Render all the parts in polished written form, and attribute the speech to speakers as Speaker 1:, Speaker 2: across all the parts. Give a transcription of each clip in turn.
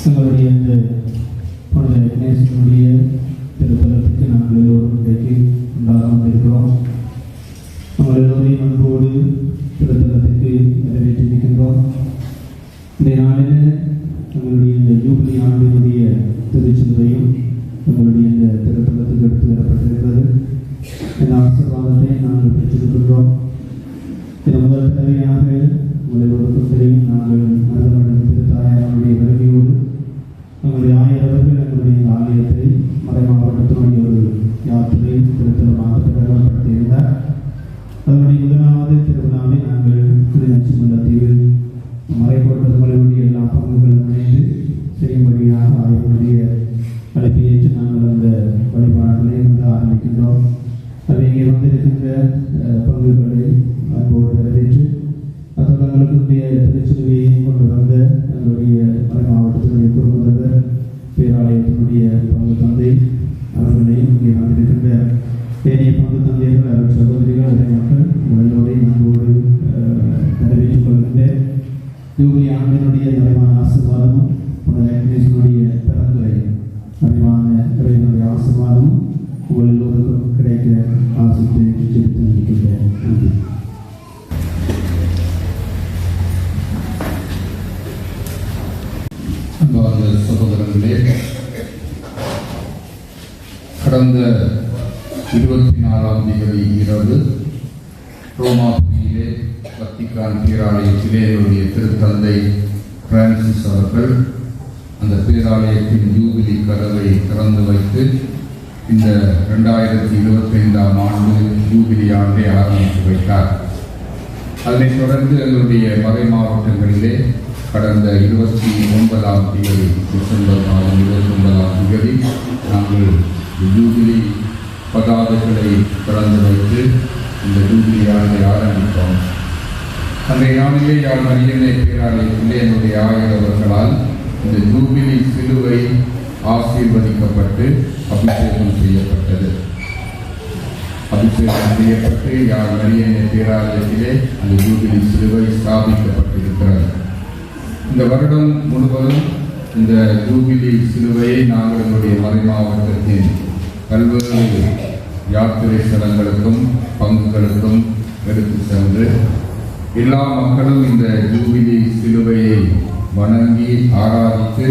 Speaker 1: எங்களுடைய இந்த புனித இக்னேசியனுடைய திருத்தலத்துக்கு நாங்கள் எல்லோரும் இன்றைக்கு உண்டாக வந்திருக்கிறோம். நாங்கள் எல்லோரையும் அன்போடு திருத்தலத்துக்கு நிறைவேற்றியிருக்கின்றோம். இந்த நாளில் எங்களுடைய இந்த ஜூபிலி ஆண்டினுடைய திருச்சிலுவையும் எங்களுடைய இந்த திருத்தலத்துக்கு எடுத்து வரப்பட்டிருக்கிறது. இந்த ஆசீர்வாதத்தை நாங்கள் பெற்றிருக்கின்றோம். இது முதல் தடவையாக உங்களுடைய தெரியும், நாங்கள் மருதமண்டம் திருத்தாயாருடைய வருகையோடு எங்களுடைய ஆயரவர்கள் எங்களுடைய இந்த ஆலயத்தை மறை மாவட்டத்தினுடைய ஒரு யாத்திரை திருத்தலமாக பிரகடனப்படுத்தியிருந்தார். அதனுடைய முதலாவது திருவிழாவை நாங்கள் கிளிநொச்சி முல்லைத்தீவில் மறைக்கோட்டங்களுடைய எல்லா பங்குகளும் இணைந்து செய்யும்படியாக ஆய்வுடைய அழைப்பை ஏற்று நாங்கள் அந்த வழிபாடுகளை வந்து ஆரம்பிக்கின்றோம். அது இங்கே வந்திருக்கின்ற பங்குகளை அன்போடு நிறைவேற்றி அத்தொடர்களுடைய திருச்சிலுவையை கொண்டு வந்த எங்களுடைய மறை மாவட்டத்தினுடைய குறுமுதல்வர் பேராலயத்தினுடைய பங்கு தந்தை அவர்களையும் இங்கே வந்திருக்கின்ற ஏனைய பங்கு தந்தையர்கள் அவர் சகோதரிகள் அதே மக்கள் எல்லோரையும் அன்போடு நிறைவேற்றிக் கொள்கின்ற ஜூபிலி ஆண்டினுடைய நிறைவான ஆசீர்வாதமும் இக்னேசியனுடைய பிறந்தரை நிறைவான இறைவனுடைய ஆசீர்வாதமும் உங்கள் எல்லோருக்கும் கிடைக்க ஆசித்து ஜெபித்து நிற்கின்றேன். நன்றி.
Speaker 2: அன்பார்ந்த சகோதரர்களே, கடந்த 24ஆம் தேதி இரவு ரோமாபுரியிலே வத்திக்கான் பேராலயத்திலே என்னுடைய திருத்தந்தை பிரான்சிஸ் அவர்கள் அந்த பேராலயத்தின் ஜூபிலி கதவை திறந்து வைத்து இந்த 2025ஆம் ஆண்டு ஜூபிலி ஆண்டை ஆரம்பித்து வைத்தார். அதனைத் தொடர்ந்து எங்களுடைய மறை மாவட்டங்களிலே கடந்த 29ஆம் தேதி டிசம்பர் மாதம் 29ஆம் தேதி நாங்கள் ஜூபிலி பதாதைகளை திறந்து வைத்து இந்த ஜூபிலி ஆண்டை ஆரம்பித்தோம். அன்றைய நாளிலே யாழ் மரியன்னை பேராலயத்திலே என்னுடைய ஆயரவர்களால் இந்த ஜூபிலி சிலுவை ஆசீர்வதிக்கப்பட்டு அபிஷேகம் செய்யப்பட்டது. அபிஷேகம் செய்யப்பட்டு யாழ் மரியன்னை பேராலயத்திலே அந்த ஜூபிலி சிலுவை ஸ்தாபிக்கப்பட்டிருக்கிறது. இந்த வருடம் முழுவதும் இந்த ஜூபிலி சிலுவையை நாங்கள் எங்களுடைய மறை மாவட்டத்தின் பல்வேறு யாத்திரை ஸ்தலங்களுக்கும் பங்குகளுக்கும் எடுத்து சென்று எல்லா மக்களும் இந்த ஜூபிலி சிலுவையை வணங்கி ஆராதித்து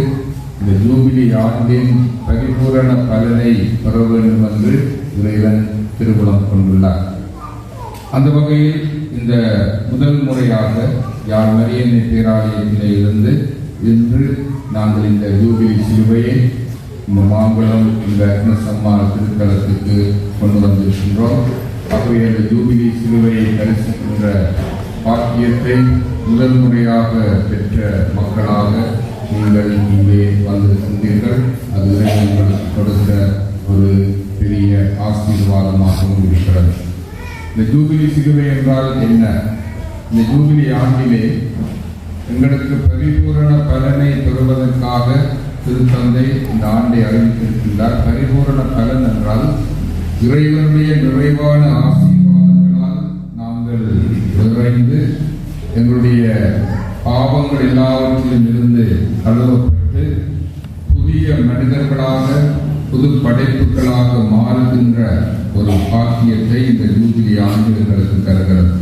Speaker 2: இந்த ஜூபிலி ஆண்டின் பரிபூரண பலனை பெற வேண்டும் என்று இறைவன் திருவுளம் கொண்டுள்ளார். அந்த வகையில் இந்த முதல் முறையாக யாழ் மரியன்னை பேராலயத்திலே இருந்து இன்று நாங்கள் இந்த ஜூபிலி சிலுவையை இந்த மாங்குளம் இந்த அக்னசம்மாள் திருத்தலத்துக்கு கொண்டு வந்திருக்கின்றோம். ஆகவே அந்த ஜூபிலி சிலுவையை தரிசிக்கின்ற பாக்கியத்தை முதல் முறையாக பெற்ற மக்களாக நீங்கள் இங்கே வந்திருக்கின்றீர்கள். அது உங்களுக்கு கொடுத்த ஒரு பெரிய ஆசீர்வாதமாகவும் இருக்கிறது. இந்த ஜூபிலி சிலுவை என்றால் என்ன? இந்த ஜூபிலி ஆண்டிலே எங்களுக்கு பரிபூரண பலனை பெறுவதற்காக திருத்தந்தை இந்த ஆண்டை அறிவித்திருக்கின்றார். பரிபூரண பலன் என்றால் இறைவனுடைய நிறைவான ஆசீர்வாதங்களால் நாங்கள் நிறைந்து எங்களுடைய பாவங்கள் எல்லாவற்றிலும் இருந்து கழுவப்பட்டு புதிய மனிதர்களாக புது படைப்புகளாக மாறுகின்ற ஒரு பாக்கியத்தை இந்த ஜூபிலி ஆண்டு எங்களுக்கு தருகிறது.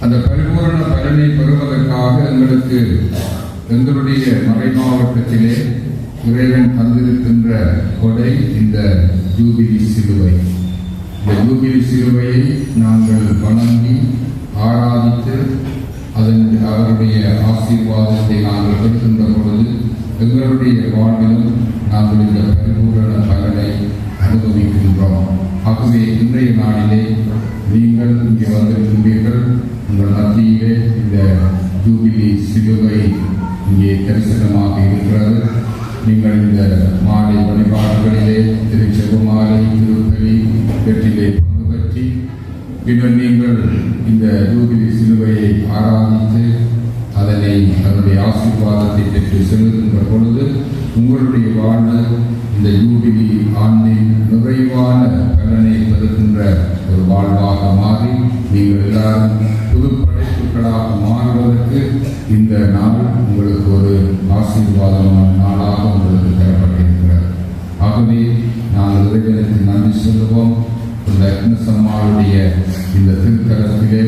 Speaker 2: அந்த பரிபூரண பலனை பெறுவதற்காக எங்களுக்கு எங்களுடைய மறை மாவட்டத்திலே இறைவன் தந்திருக்கின்ற கொடை இந்த ஜூபிலி சிலுவை. இந்த ஜூபிலி சிலுவையை நாங்கள் வணங்கி ஆராதித்து அவருடைய ஆசீர்வாதத்தை நாங்கள் பெறுகின்ற பொழுது எங்களுடைய வாழ்விலும் நாங்கள் இந்த பரிபூரண பலனை அனுபவிக்கின்றோம். ஆகவே இன்றைய நாளிலே நீங்கள் இங்கே வந்திருக்கின்றீர்கள். உங்கள் மத்தியிலே இந்த ஜூபிலி சிலுவை இங்கே தரிசனமாக இருக்கிறது. நீங்கள் இந்த மாலை வழிபாடுகளிலே திருச்செபமாலை திருப்பலி வெற்றிலே பங்கு பற்றி பின்னர் நீங்கள் இந்த ஜூபிலி சிலுவையை ஆராதித்து அதனை அதனுடைய ஆசீர்வாதத்தை பெற்று செல்கின்ற பொழுது உங்களுடைய வாழ்வு இந்த ஜூபிலி ஆண்டின் நிறைவான பலனை பெறுகின்ற ஒரு வாழ்வாக மாறி நீங்கள் எல்லாரும் புது படைப்புகளாக மாறுவதற்கு இந்த நாள் உங்களுக்கு ஒரு ஆசீர்வாதமான நாளாக உங்களுக்கு தரப்பட்டிருக்கிறது. ஆகவே நாங்கள் இறைவனுக்கு நன்றி சொல்லுவோம். இந்த அக்னசம்மாளுடைய இந்த திருத்தலத்திலே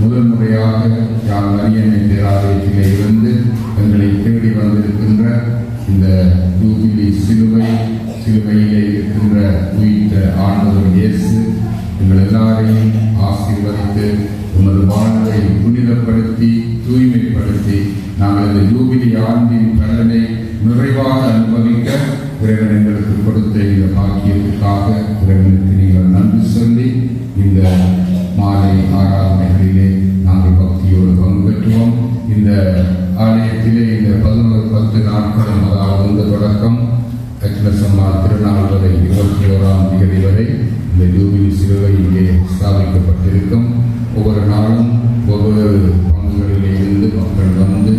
Speaker 2: முதல் முறையாக யாழ் மரியன்னை பேராலயத்திலே இருந்து எங்களை தேடி வந்திருக்கின்ற இந்த ஜூபிலி சிலுவையிலே இருக்கின்ற உயிர்த்த ஆண்டவர் இயேசு எங்கள் எல்லாரையும் ஆசீர்வதித்து உமது வாழ்வை புனிதப்படுத்தி தூய்மைப்படுத்தி நாங்கள் இந்த ஜூபிலி ஆண்டின் பலனை நிறைவாக அனுபவிக்க இறைவன் எங்களுக்கு கொடுத்த இந்த பாக்கியத்துக்காக இறைவனுக்கு நீங்கள் நன்றி சொல்லி இந்த மாலை ஆராதனைகளிலே நாங்கள் பக்தியோடு பங்கு பெற்றுவோம். இந்த ஆலயத்திலே இந்த 11-10 நாட்களும், அதாவது இந்த தொடக்கம் அக்னசம்மாள் திருநாள் வரை 21ஆம் தேதி வரை இந்த ஜூபிலி சிலுவை இங்கே ஸ்தாபிக்கப்பட்டிருக்கும். ஒவ்வொரு நாளும் ஒவ்வொரு பங்குகளிலே இருந்து மக்கள் வந்து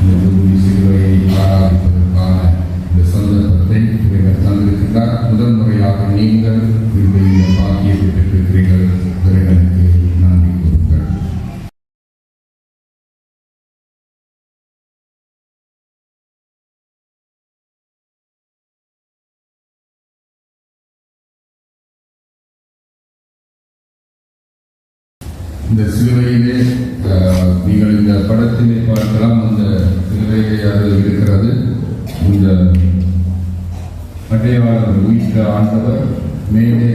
Speaker 2: இந்த ஜூபிலி சிலுவையை ஆராதிப்பதற்கான இந்த சந்தர்ப்பத்தை இறைவன் தந்திருக்கிறார். முதல் முறையாக நீங்கள் இந்த பாக்கியத்தை பெற்றிருக்கிறீர்கள். இறைவனுக்கு நன்றி கூறுங்கள். இந்த சிலுவையிலே நீங்கள் இந்த படத்திலே பார்க்கலாம். அந்த சிலுவையிலே அது இருக்கிறது. இந்த அடையாளர் உயிர்த்த ஆண்டவர், மேலே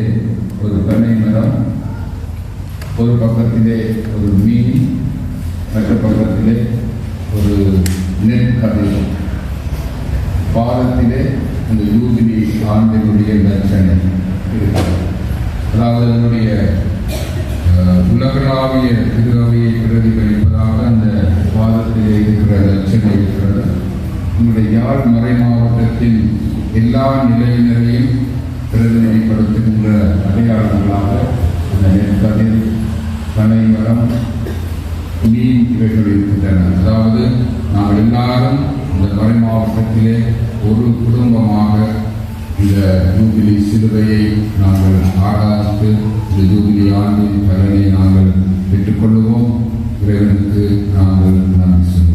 Speaker 2: ஒரு பனை மரம், ஒரு பக்கத்திலே ஒரு மீன், மற்ற பக்கத்திலே ஒரு நெற்கதை, பாதத்திலே அந்த ஜூபிலி ஆண்டினுடைய லட்சணை இருக்கிறது. அதாவது அதனுடைய உலகளாவிய திருவையை பிரதிபலிப்பதாக அந்த பாதத்திலே இருக்கிற லட்சணை இருக்கிறது. உங்களுடைய யாழ் மறை மாவட்டத்தின் எல்லா நிலையினரையும் பிரதிநிதிப்படுத்துகின்ற அடையாளங்களாக அந்த நெற்கதிர், பனை மரம், மீன் இவைகள் இருக்கின்றன. அதாவது நாங்கள் எல்லாரும் இந்த மறை மாவட்டத்திலே ஒரு குடும்பமாக இந்த ஜூபிலி சிலுவையை நாங்கள் ஆராதித்து இந்த ஜூபிலி ஆண்டின் பலனை நாங்கள் பெற்றுக்கொள்ளுவோம். இறைவனுக்கு நாங்கள் நன்றி சொல்லுவோம்.